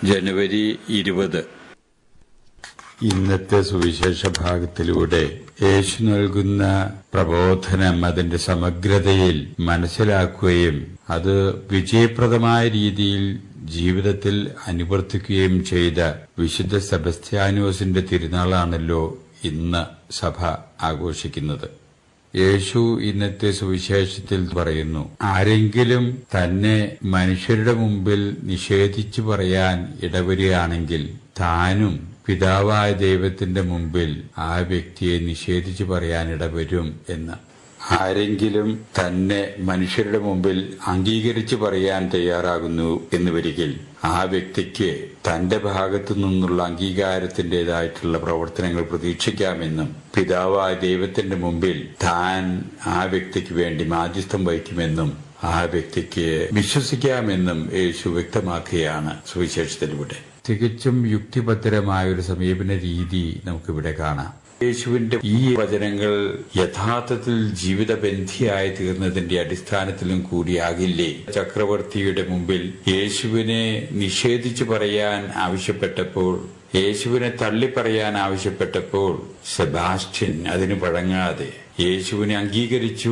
ജനുവരി 20. ഇന്നത്തെ സുവിശേഷ ഭാഗത്തിലൂടെ യേശു നൽകുന്ന പ്രബോധനം അതിന്റെ സമഗ്രതയിൽ മനസ്സിലാക്കുകയും അത് വിജയപ്രദമായ രീതിയിൽ ജീവിതത്തിൽ അനുവർത്തിക്കുകയും ചെയ്ത വിശുദ്ധ സെബസ്ത്യാനോസിന്റെ തിരുനാളാണല്ലോ ഇന്ന് സഭ ആഘോഷിക്കുന്നത്. യേശു ഇന്നത്തെ സുവിശേഷത്തിൽ പറയുന്നു, ആരെങ്കിലും തന്നെ മനുഷ്യരുടെ മുമ്പിൽ നിഷേധിച്ചു പറയാൻ ഇടവരികയാണെങ്കിൽ താനും പിതാവായ ദൈവത്തിന്റെ മുമ്പിൽ ആ വ്യക്തിയെ നിഷേധിച്ചു പറയാൻ ഇടവരും എന്ന്. ആരെങ്കിലും തന്നെ മനുഷ്യരുടെ മുമ്പിൽ അംഗീകരിച്ചു പറയാൻ തയ്യാറാകുന്നു എന്ന് വരികിൽ ആ വ്യക്തിക്ക് തന്റെ ഭാഗത്തു നിന്നുള്ള അംഗീകാരത്തിന്റേതായിട്ടുള്ള പ്രവർത്തനങ്ങൾ പ്രതീക്ഷിക്കാമെന്നും പിതാവായ ദൈവത്തിന്റെ മുമ്പിൽ താൻ ആ വ്യക്തിക്ക് വേണ്ടി മാധ്യസ്ഥം വഹിക്കുമെന്നും ആ വ്യക്തിക്ക് വിശ്വസിക്കാമെന്നും യേശു വ്യക്തമാക്കുകയാണ് സുവിശേഷത്തിലൂടെ. തികച്ചും യുക്തിഭദ്രമായ ഒരു സമീപന രീതി നമുക്കിവിടെ കാണാം. യേശുവിന്റെ ഈ വചനങ്ങൾ യഥാർത്ഥത്തിൽ ജീവിതബന്ധിയായി തീർന്നതിന്റെ അടിസ്ഥാനത്തിലും കൂടിയാകില്ലേ ചക്രവർത്തിയുടെ മുമ്പിൽ യേശുവിനെ നിഷേധിച്ചു പറയാൻ ആവശ്യപ്പെട്ടപ്പോൾ, യേശുവിനെ തള്ളിപ്പറയാൻ ആവശ്യപ്പെട്ടപ്പോൾ സെബാസ്റ്റ്യൻ അതിന് വഴങ്ങാതെ യേശുവിനെ അംഗീകരിച്ചു.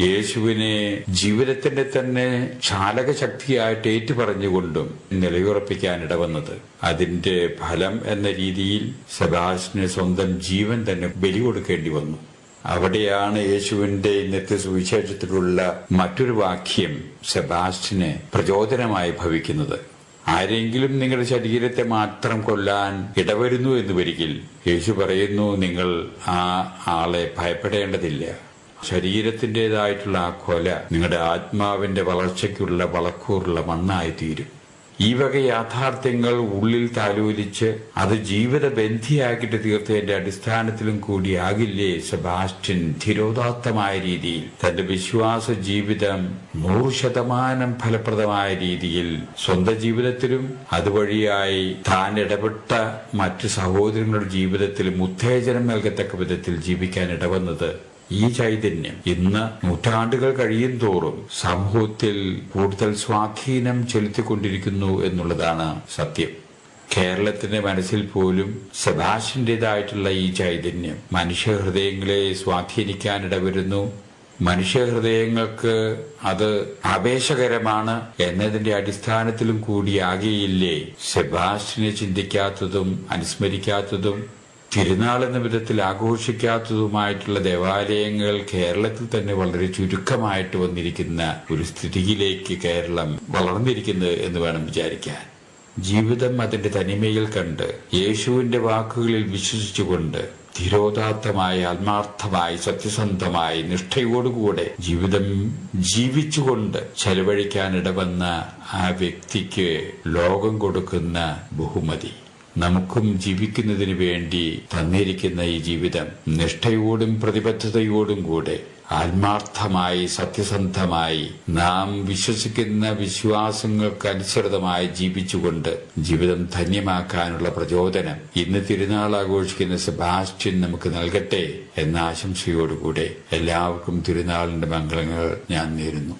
യേശുവിനെ ജീവിതത്തിന്റെ തന്നെ ചാലകശക്തിയായിട്ട് ഏറ്റുപറഞ്ഞുകൊണ്ടും നിലയുറപ്പിക്കാൻ ഇടവന്നത്. അതിന്റെ ഫലം എന്ന രീതിയിൽ സെബാസ്റ്റ്യന് സ്വന്തം ജീവൻ തന്നെ ബലി കൊടുക്കേണ്ടി വന്നു. അവിടെയാണ് യേശുവിന്റെ ഇന്നത്തെ സുവിശേഷത്തിലുള്ള മറ്റൊരു വാക്യം സെബാസ്റ്റ്യന് പ്രചോദനമായി ഭവിക്കുന്നത്. ആരെങ്കിലും നിങ്ങളുടെ ശരീരത്തെ മാത്രം കൊല്ലാൻ ഇടവരുന്നു എന്ന് വരികിൽ യേശു പറയുന്നു, നിങ്ങൾ ആ ആളെ ഭയപ്പെടേണ്ടതില്ല. ശരീരത്തിന്റേതായിട്ടുള്ള ആ കൊല നിങ്ങളുടെ ആത്മാവിന്റെ വളർച്ചയ്ക്കുള്ള വളക്കൂറുള്ള മണ്ണായി തീരും. ഈ വക യാഥാർത്ഥ്യങ്ങൾ ഉള്ളിൽ താലോലിച്ച് അത് ജീവിതബന്ധിയാക്കിയിട്ട് തീർത്തതിന്റെ അടിസ്ഥാനത്തിലും കൂടിയാകില്ലേ സെബാസ്റ്റ്യൻ ധിരോദാത്തമായ രീതിയിൽ തന്റെ വിശ്വാസ ജീവിതം 100% ഫലപ്രദമായ രീതിയിൽ സ്വന്തം ജീവിതത്തിലും അതുവഴിയായി താൻ ഇടപെട്ട മറ്റു സഹോദരങ്ങളുടെ ജീവിതത്തിലും ഉത്തേജനം നൽകത്തക്ക വിധത്തിൽ ജീവിക്കാൻ ഇടവന്നത്. ഈ ചൈതന്യം ഇന്ന് നൂറ്റാണ്ടുകൾ കഴിയും തോറും സമൂഹത്തിൽ കൂടുതൽ സ്വാധീനം ചെലുത്തിക്കൊണ്ടിരിക്കുന്നു എന്നുള്ളതാണ് സത്യം. കേരളത്തിന്റെ മനസ്സിൽ പോലും സെബാസ്റ്റ്യന്റേതായിട്ടുള്ള ഈ ചൈതന്യം മനുഷ്യഹൃദയങ്ങളെ സ്വാധീനിക്കാനിടവരുന്നു. മനുഷ്യഹൃദയങ്ങൾക്ക് അത് ആവേശകരമാണ് എന്നതിന്റെ അടിസ്ഥാനത്തിലും കൂടിയാകെയില്ലേ സെബാസ്റ്റ്യനെ ചിന്തിക്കാത്തതും അനുസ്മരിക്കാത്തതും തിരുനാൾ എന്ന വിധത്തിൽ ആഘോഷിക്കാത്തതുമായിട്ടുള്ള ദേവാലയങ്ങൾ കേരളത്തിൽ തന്നെ വളരെ ചുരുക്കമായിട്ട് വന്നിരിക്കുന്ന ഒരു സ്ഥിതിയിലേക്ക് കേരളം വളർന്നിരിക്കുന്നത് എന്ന് വേണം വിചാരിക്കാൻ. ജീവിതം അതിന്റെ തനിമയിൽ കണ്ട് യേശുവിന്റെ വാക്കുകളിൽ വിശ്വസിച്ചുകൊണ്ട് ധിരോദാത്തമായി ആത്മാർത്ഥമായി സത്യസന്ധമായി നിഷ്ഠയോടുകൂടെ ജീവിതം ജീവിച്ചുകൊണ്ട് ചെലവഴിക്കാനിടവന്ന ആ വ്യക്തിക്ക് ലോകം കൊടുക്കുന്ന ബഹുമതി. നമുക്കും ജീവിക്കുന്നതിന് വേണ്ടി തന്നിരിക്കുന്ന ഈ ജീവിതം നിഷ്ഠയോടും പ്രതിബദ്ധതയോടും കൂടെ ആത്മാർത്ഥമായി സത്യസന്ധമായി നാം വിശ്വസിക്കുന്ന വിശ്വാസങ്ങൾക്ക് അനുസൃതമായി ജീവിച്ചുകൊണ്ട് ജീവിതം ധന്യമാക്കാനുള്ള പ്രചോദനം ഇന്ന് തിരുനാൾ ആഘോഷിക്കുന്ന സെബാസ്റ്റ്യൻ നമുക്ക് നൽകട്ടെ എന്ന ആശംസയോടുകൂടെ എല്ലാവർക്കും തിരുനാളിന്റെ മംഗളങ്ങൾ ഞാൻ നേരുന്നു.